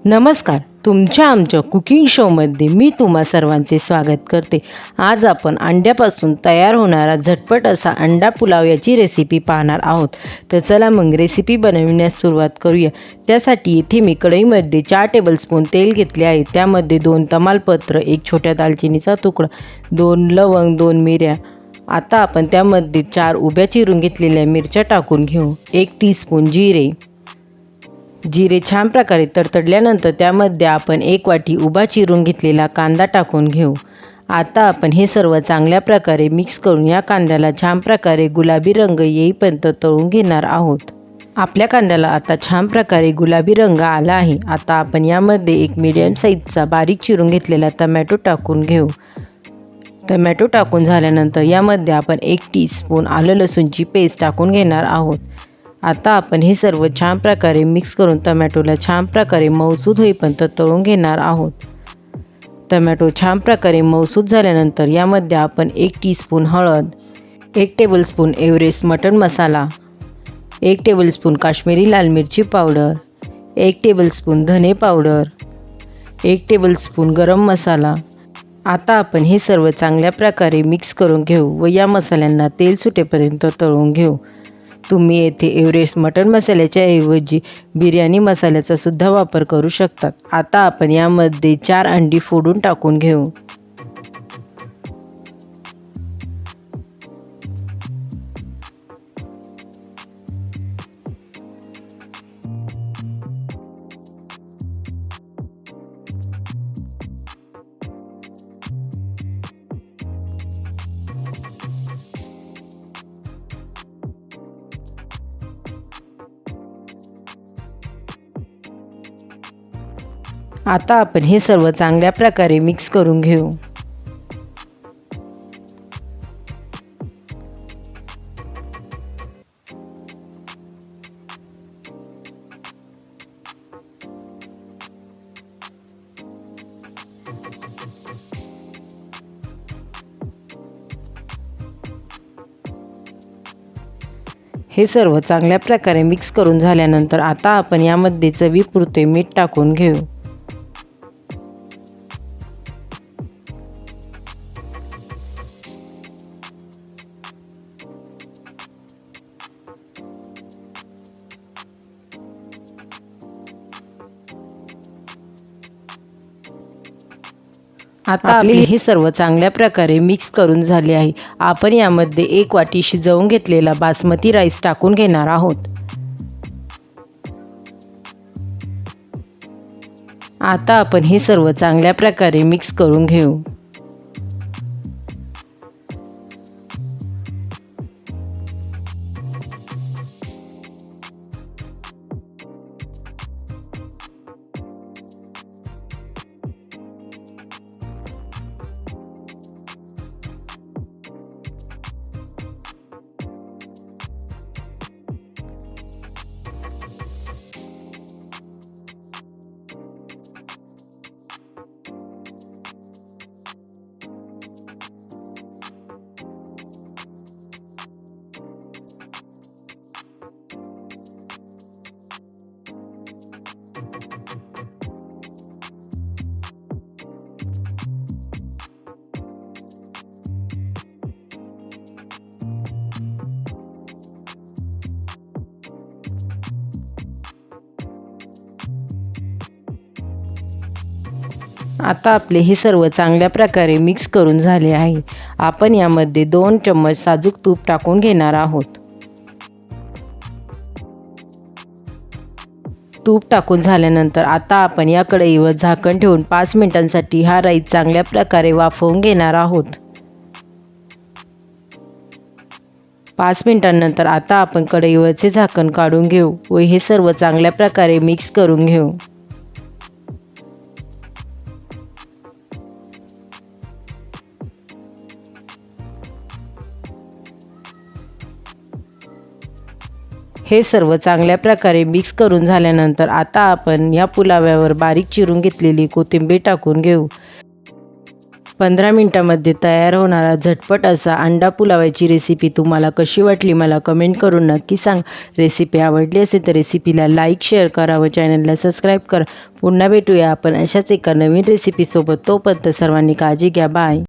नमस्कार. तुमच्या आमच्या कुकिंग शोमध्ये मी तुम्हा सर्वांचे स्वागत करते. आज आपण अंड्यापासून तयार होणारा झटपट असा अंडा पुलाव याची रेसिपी पाहणार आहोत. तर चला मग रेसिपी बनवण्यास सुरुवात करूया. त्यासाठी इथे मी कढईमध्ये 4 टेबलस्पून तेल घेतले आहे. त्यामध्ये 2 तमालपत्र, 1 छोट्या दालचिनीचा तुकडा, 2 लवंग, 2 मिऱ्या. आता आपण त्यामध्ये 4 उभ्या चिरून घेतलेल्या मिरच्या टाकून घेऊ. 1 टीस्पून जिरे छान प्रकारे तडतडल्यानंतर त्यामध्ये आपण 1 वाटी उभा चिरून घेतलेला कांदा टाकून घेऊ. आता आपण हे सर्व चांगल्या प्रकारे मिक्स करून या कांद्याला छान प्रकारे गुलाबी रंग येईपर्यंत तळून घेणार आहोत. आपल्या कांद्याला आता छान प्रकारे गुलाबी रंग आला आहे. आता आपण यामध्ये 1 मीडियम साईजचा बारीक चिरून घेतलेला टोमॅटो टाकून घेऊ. टोमॅटो टाकून झाल्यानंतर यामध्ये आपण 1 टीस्पून आलं लसूणची पेस्ट टाकून घेणार आहोत. आता आपण हे सर्व छान प्रकारे मिक्स करून टोमॅटोला छान प्रकारे मऊसूद होईपर्यंत तळून घेणार आहोत. टोमॅटो छान प्रकारे मऊसूद झाल्यानंतर यामध्ये आपण 1 टीस्पून हळद, 1 टेबलस्पून एव्हरेस्ट मटण मसाला, 1 टेबलस्पून काश्मीरी लाल मिरची पावडर, 1 टेबलस्पून धने पावडर, 1 टेबलस्पून गरम मसाला. आता आपण हे सर्व चांगल्या प्रकारे मिक्स करून घेऊ व या मसाल्यांना तेल सुटेपर्यंत तळून घेऊ. तुम्ही येथे एव्हरेस्ट मटण मसाल्याच्या ऐवजी बिर्याणी मसाल्याचा सुद्धा वापर करू शकतात. आता आपण यामध्ये 4 अंडी फोडून टाकून घेऊ. आता आपण हे सर्व चांगल्या प्रकारे मिक्स करून घेऊ. हे सर्व चांगल्या प्रकारे मिक्स करून झाल्यानंतर आता आपण यामध्ये चवीपुरते मीठ टाकून घेऊ. आता आपले हे सर्व चांगल्या प्रकारे मिक्स करून झाले आहे. आपण यामध्ये 1 वाटी शिजवून घेतलेला बासमती राईस टाकून घेणार आहोत. आता आपण हे सर्व चांगल्या प्रकारे मिक्स करून घेऊ. आता आपले हे सर्व चांगल्या प्रकारे मिक्स करून झाले आहे. आपण यामध्ये 2 चम्मच साजूक तूप टाकून घेणार आहोत. तूप टाकून झाल्यानंतर आता आपण या कढईवर झाकण ठेवून 5 मिनिटांसाठी हा राईस चांगल्या प्रकारे वाफवून घेणार आहोत. 5 मिनिटांनंतर आता आपण कढईवरचे झाकण काढून घेऊ व हे सर्व चांगल्या प्रकारे मिक्स करून घेऊ. हे सर्व चांगल्या प्रकारे मिक्स करून झाल्यानंतर आता आपण या पुलाव्यावर बारीक चिरून घेतलेली कोथिंबीर टाकून घेऊ. 15 मिनिटांमध्ये तयार होणारा झटपट असा अंडा पुलावाची रेसिपी तुम्हाला कशी वाटली मला कमेंट करून नक्की सांग. रेसिपी आवडली असेल तर रेसिपीला लाईक शेअर करा व चॅनलला सबस्क्राईब करा. पुन्हा भेटूया आपण अशाच एका नवीन रेसिपीसोबत. तोपर्यंत सर्वांनी काळजी घ्या. बाय.